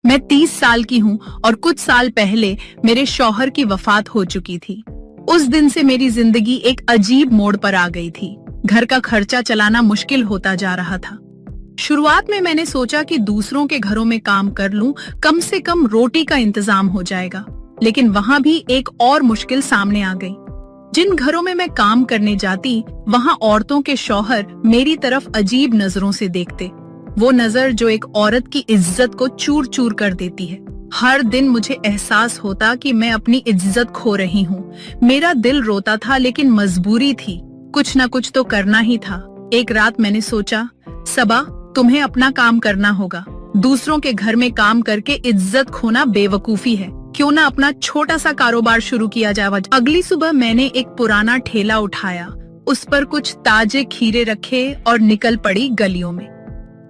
मैं 30 साल की हूँ और कुछ साल पहले मेरे शौहर की वफात हो चुकी थी। उस दिन से मेरी जिंदगी एक अजीब मोड़ पर आ गई थी। घर का खर्चा चलाना मुश्किल होता जा रहा था। शुरुआत में मैंने सोचा कि दूसरों के घरों में काम कर लूं, कम से कम रोटी का इंतजाम हो जाएगा। लेकिन वहाँ भी एक और मुश्किल सामने आ गई। जिन घरों में मैं काम करने जाती, वहाँ औरतों के शौहर मेरी तरफ अजीब नजरों से देखते। वो नजर जो एक औरत की इज्जत को चूर चूर कर देती है। हर दिन मुझे एहसास होता कि मैं अपनी इज्जत खो रही हूँ। मेरा दिल रोता था, लेकिन मजबूरी थी, कुछ न कुछ तो करना ही था। एक रात मैंने सोचा, सबा, तुम्हें अपना काम करना होगा। दूसरों के घर में काम करके इज्जत खोना बेवकूफी है। क्यों ना अपना छोटा सा कारोबार शुरू किया जाए। अगली सुबह मैंने एक पुराना ठेला उठाया, उस पर कुछ ताजे खीरे रखे और निकल पड़ी गलियों में।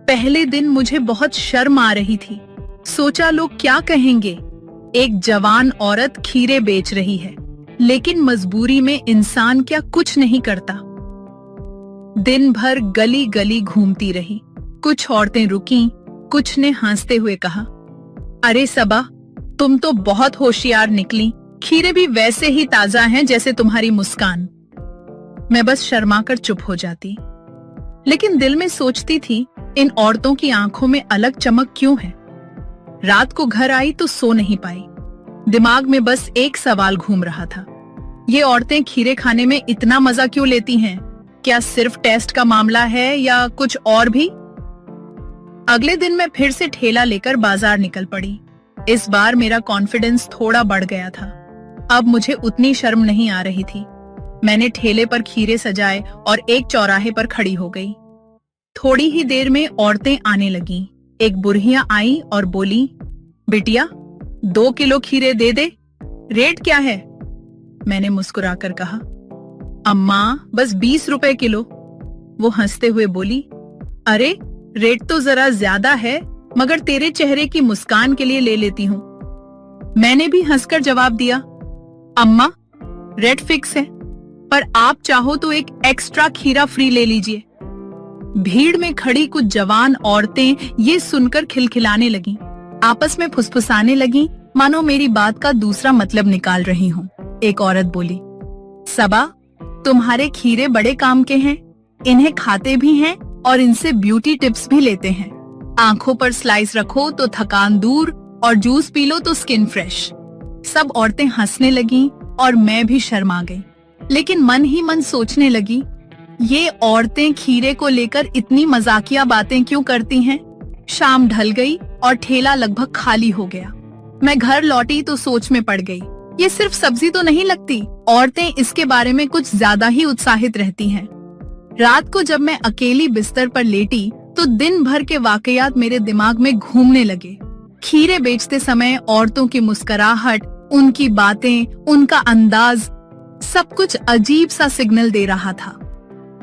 पहले दिन मुझे बहुत शर्म आ रही थी। सोचा, लोग क्या कहेंगे, एक जवान औरत खीरे बेच रही है। लेकिन मजबूरी में इंसान क्या कुछ नहीं करता। दिन भर गली गली घूमती रही। कुछ औरतें रुकीं, कुछ ने हंसते हुए कहा, अरे सबा, तुम तो बहुत होशियार निकली। खीरे भी वैसे ही ताजा हैं जैसे तुम्हारी मुस्कान। मैं बस शर्माकर चुप हो जाती, लेकिन दिल में सोचती थी, इन औरतों की आंखों में अलग चमक क्यों है। रात को घर आई तो सो नहीं पाई। दिमाग में बस एक सवाल घूम रहा था, ये औरतें खीरे खाने में इतना मजा क्यों लेती हैं? क्या सिर्फ टेस्ट का मामला है या कुछ और भी? अगले दिन मैं फिर से ठेला लेकर बाजार निकल पड़ी। इस बार मेरा कॉन्फिडेंस थोड़ा बढ़ गया था। अब मुझे उतनी शर्म नहीं आ रही थी। मैंने ठेले पर खीरे सजाए और एक चौराहे पर खड़ी हो गई। थोड़ी ही देर में औरतें आने लगीं। एक बुढ़िया आई और बोली, बिटिया, 2 किलो खीरे दे दे। रेट क्या है? मैंने मुस्कुराकर कहा, अम्मा, बस 20 रुपए किलो। वो हंसते हुए बोली, अरे, रेट तो जरा ज्यादा है, मगर तेरे चेहरे की मुस्कान के लिए ले लेती हूँ। मैंने भी हंसकर जवाब दिया, अम्मा, रेट फिक्स है, पर आप चाहो तो एक एक्स्ट्रा खीरा फ्री ले लीजिए। भीड़ में खड़ी कुछ जवान औरतें ये सुनकर खिलखिलाने लगीं, आपस में फुसफुसाने लगीं, मानो मेरी बात का दूसरा मतलब निकाल रही हूँ। एक औरत बोली, सबा, तुम्हारे खीरे बड़े काम के हैं, इन्हें खाते भी हैं और इनसे ब्यूटी टिप्स भी लेते हैं। आंखों पर स्लाइस रखो तो थकान दूर और जूस पी लो तो स्किन फ्रेश। सब औरतें हंसने लगीं और मैं भी शर्मा गई, लेकिन मन ही मन सोचने लगी, ये औरतें खीरे को लेकर इतनी मजाकिया बातें क्यों करती हैं? शाम ढल गई और ठेला लगभग खाली हो गया। मैं घर लौटी तो सोच में पड़ गई, ये सिर्फ सब्जी तो नहीं लगती, औरतें इसके बारे में कुछ ज्यादा ही उत्साहित रहती हैं। रात को जब मैं अकेली बिस्तर पर लेटी तो दिन भर के वाकयात मेरे दिमाग में घूमने लगे। खीरे बेचते समय औरतों की मुस्कुराहट, उनकी बातें, उनका अंदाज, सब कुछ अजीब सा सिग्नल दे रहा था।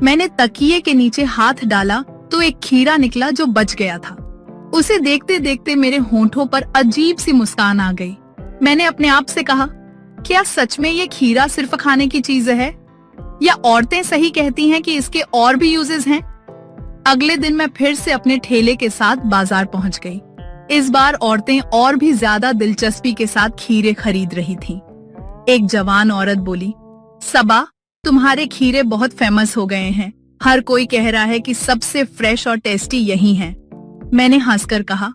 मैंने तकिए के नीचे हाथ डाला तो एक खीरा निकला जो बच गया था। उसे देखते देखते मेरे होंठों पर अजीब सी मुस्कान आ गई। मैंने अपने आप से कहा, क्या सच में ये खीरा सिर्फ खाने की चीज है, या औरतें सही कहती हैं कि इसके और भी यूजेस हैं? अगले दिन मैं फिर से अपने ठेले के साथ बाजार पहुंच गई। इस बार औरतें और भी ज्यादा दिलचस्पी के साथ खीरे खरीद रही थीं। एक जवान औरत बोली, सबा, तुम्हारे खीरे बहुत फेमस हो गए हैं, हर कोई कह रहा है कि सबसे फ्रेश और टेस्टी यही हैं। मैंने हंसकर कहा,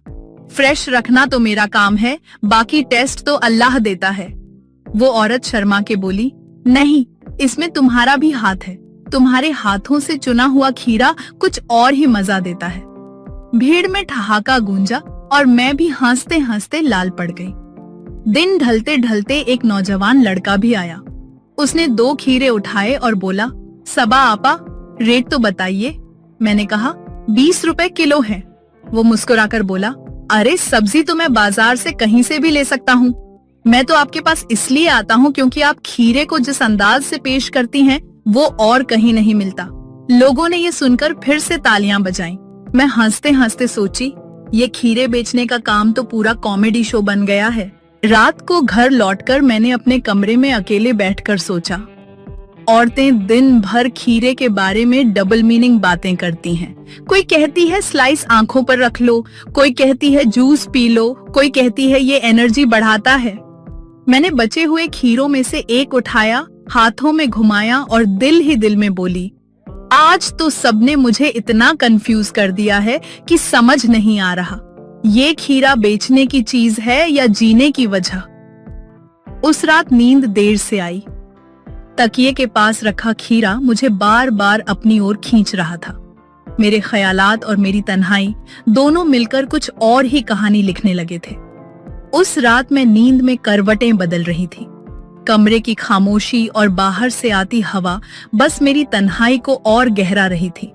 फ्रेश रखना तो मेरा काम है, बाकी टेस्ट तो अल्लाह देता है। वो औरत शर्मा के बोली, नहीं, इसमें तुम्हारा भी हाथ है, तुम्हारे हाथों से चुना हुआ खीरा कुछ और ही मजा देता है। भीड़ में ठहाका गूंजा और मैं भी हंसते हंसते लाल पड़ गई। दिन ढलते ढलते एक नौजवान लड़का भी आया। उसने 2 खीरे उठाए और बोला, सबा आपा, रेट तो बताइए। मैंने कहा, 20 रुपए किलो है। वो मुस्कुराकर बोला, अरे, सब्जी तो मैं बाजार से कहीं से भी ले सकता हूँ। मैं तो आपके पास इसलिए आता हूँ क्योंकि आप खीरे को जिस अंदाज से पेश करती हैं वो और कहीं नहीं मिलता। लोगों ने ये सुनकर फिर से तालियां बजाईं। मैं हंसते हंसते सोची, ये खीरे बेचने का काम तो पूरा कॉमेडी शो बन गया है। रात को घर लौटकर मैंने अपने कमरे में अकेले बैठकर सोचा, औरतें दिन भर खीरे के बारे में डबल मीनिंग बातें करती हैं। कोई कहती है स्लाइस आंखों पर रख लो, कोई कहती है जूस पी लो, कोई कहती है ये एनर्जी बढ़ाता है। मैंने बचे हुए खीरों में से एक उठाया, हाथों में घुमाया और दिल ही दिल में बोली, आज तो सबने मुझे इतना कंफ्यूज कर दिया है कि समझ नहीं आ रहा, ये खीरा बेचने की चीज है या जीने की वजह। उस रात नींद देर से आई। तकिए के पास रखा खीरा मुझे बार बार अपनी ओर खींच रहा था। मेरे ख्यालात और मेरी तन्हाई दोनों मिलकर कुछ और ही कहानी लिखने लगे थे। उस रात मैं नींद में करवटें बदल रही थी। कमरे की खामोशी और बाहर से आती हवा बस मेरी तन्हाई को और गहरा रही थी।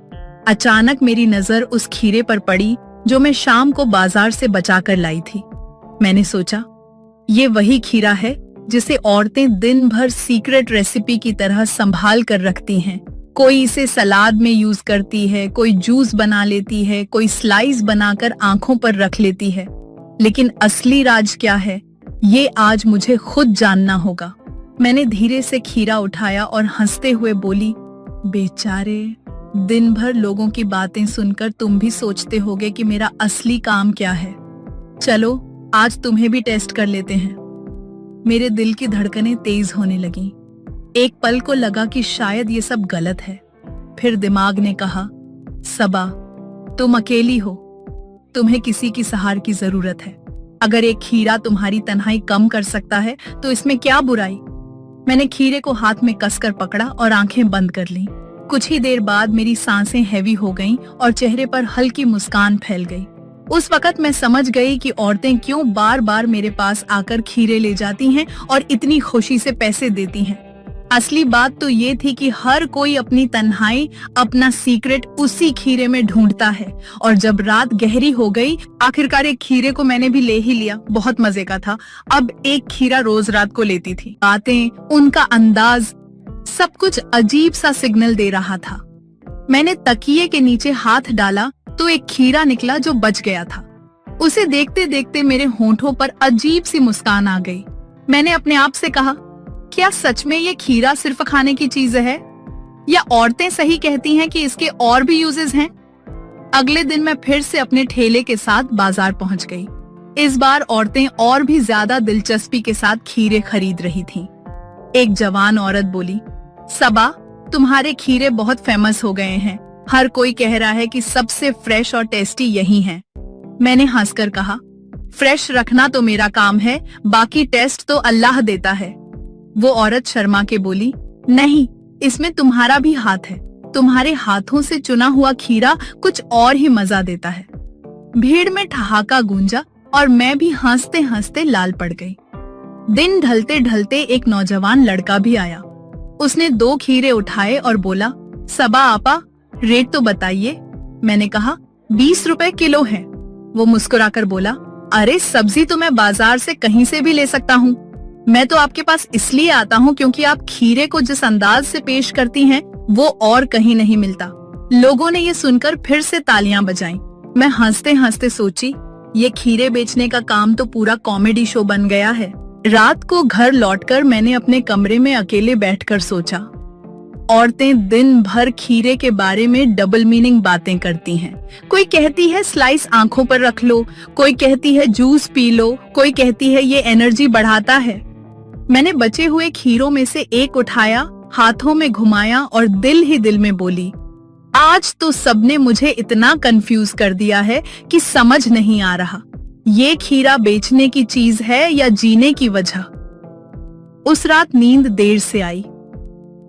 अचानक मेरी नजर उस खीरे पर पड़ी जो मैं शाम को बाजार से बचाकर लाई थी। मैंने सोचा, ये वही खीरा है जिसे औरतें दिन भर सीक्रेट रेसिपी की तरह संभाल कर रखती हैं। कोई इसे सलाद में यूज करती है, कोई जूस बना लेती है, कोई स्लाइस बनाकर आंखों पर रख लेती है। लेकिन असली राज क्या है, ये आज मुझे खुद जानना होगा। मैंने धीरे से खीरा उठाया और हंसते हुए बोली, बेचारे, दिन भर लोगों की बातें सुनकर तुम भी सोचते होगे कि मेरा असली काम क्या है। चलो आज तुम्हें भी टेस्ट कर लेते हैं। मेरे दिल की धड़कनें तेज होने लगीं। एक पल को लगा कि शायद ये सब गलत है। फिर दिमाग ने कहा, सबा, तुम अकेली हो, तुम्हें किसी की सहार की जरूरत है। अगर एक खीरा तुम्हारी तन्हाई कम कर सकता है तो इसमें क्या बुराई। मैंने खीरे को हाथ में कसकर पकड़ा और आंखें बंद कर लीं। कुछ ही देर बाद मेरी सांसें हैवी हो गईं और चेहरे पर हल्की मुस्कान फैल गई। उस वक्त मैं समझ गई कि औरतें क्यों बार बार मेरे पास आकर खीरे ले जाती हैं और इतनी खुशी से पैसे देती हैं। असली बात तो ये थी कि हर कोई अपनी तन्हाई, अपना सीक्रेट उसी खीरे में ढूंढता है। और जब रात गहरी हो गई, आखिरकार एक खीरे को मैंने भी ले ही लिया। बहुत मजे का था। अब एक खीरा रोज रात को लेती थी। बातें, उनका अंदाज, सब कुछ अजीब सा सिग्नल दे रहा था। मैंने तकिए के नीचे हाथ डाला तो एक खीरा निकला जो बच गया था। उसे देखते देखते मेरे होंठों पर अजीब सी मुस्कान आ गई। मैंने अपने आप से कहा, क्या सच में ये खीरा सिर्फ खाने की चीज है या औरतें सही कहती हैं कि इसके और भी यूजेस हैं। अगले दिन मैं फिर से अपने ठेले के साथ बाजार पहुंच गई। इस बार औरतें और भी ज्यादा दिलचस्पी के साथ खीरे खरीद रही थीं। एक जवान औरत बोली, सबा, तुम्हारे खीरे बहुत फेमस हो गए हैं। हर कोई कह रहा है कि सबसे फ्रेश और टेस्टी यही हैं। मैंने हंसकर कहा, फ्रेश रखना तो मेरा काम है, बाकी टेस्ट तो अल्लाह देता है। वो औरत शर्मा के बोली, नहीं, इसमें तुम्हारा भी हाथ है। तुम्हारे हाथों से चुना हुआ खीरा कुछ और ही मजा देता है। भीड़ में ठहाका गूंजा और मैं भी हंसते हंसते लाल पड़ गई। दिन ढलते ढलते एक नौजवान लड़का भी आया। उसने 2 खीरे उठाए और बोला, सबा आपा, रेट तो बताइए। मैंने कहा, 20 रुपए किलो है। वो मुस्कुराकर बोला, अरे सब्जी तो मैं बाजार से कहीं से भी ले सकता हूँ। मैं तो आपके पास इसलिए आता हूँ क्योंकि आप खीरे को जिस अंदाज से पेश करती हैं वो और कहीं नहीं मिलता। लोगों ने ये सुनकर फिर से तालियां बजाईं। मैं हंसते हंसते सोची, ये खीरे बेचने का काम तो पूरा कॉमेडी शो बन गया है। रात को घर लौटकर मैंने अपने कमरे में अकेले बैठकर सोचा, औरतें दिन भर खीरे के बारे में डबल मीनिंग बातें करती हैं। कोई कहती है स्लाइस आंखों पर रख लो, कोई कहती है जूस पी लो, कोई कहती है ये एनर्जी बढ़ाता है। मैंने बचे हुए खीरों में से एक उठाया, हाथों में घुमाया और दिल ही दिल में बोली, आज तो सबने मुझे इतना कंफ्यूज कर दिया है कि समझ नहीं आ रहा, ये खीरा बेचने की चीज है या जीने की वजह। उस रात नींद देर से आई।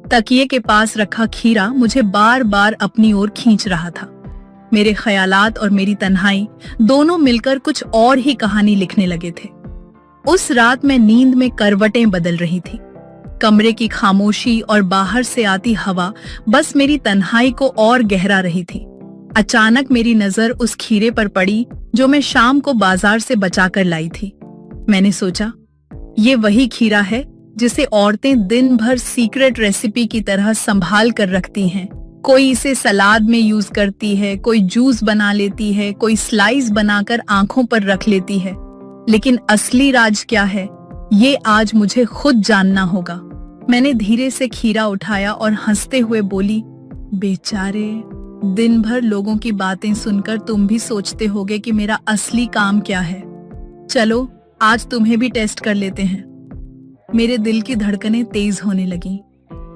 तकिए के पास रखा खीरा मुझे बार बार अपनी ओर खींच रहा था। मेरे ख्यालात और मेरी तन्हाई दोनों मिलकर कुछ और ही कहानी लिखने लगे थे। उस रात मैं नींद में करवटें बदल रही थी। कमरे की खामोशी और बाहर से आती हवा बस मेरी तन्हाई को और गहरा रही थी। अचानक मेरी नजर उस खीरे पर पड़ी जो मैं शाम को बाजार से बचाकर लाई थी। मैंने सोचा, ये वही खीरा है जिसे औरतें दिन भर सीक्रेट रेसिपी की तरह संभाल कर रखती हैं। कोई इसे सलाद में यूज करती है, कोई जूस बना लेती है, कोई स्लाइस बनाकर आंखों पर रख लेती है। लेकिन असली राज क्या है, ये आज मुझे खुद जानना होगा। मैंने धीरे से खीरा उठाया और हंसते हुए बोली, बेचारे, दिन भर लोगों की बातें सुनकर तुम भी सोचते होगे कि मेरा असली काम क्या है। चलो, आज तुम्हें भी टेस्ट कर लेते हैं। मेरे दिल की धड़कनें तेज होने लगीं।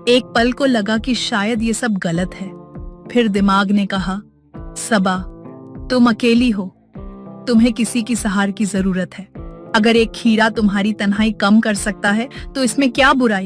एक पल को लगा कि शायद ये सब गलत है। फिर दिमाग ने कहा, सबा, तुम अकेली हो, तुम्हें किसी की सहार की जरूरत है। अगर एक खीरा तुम्हारी तन्हाई कम कर सकता है तो इसमें क्या बुराई।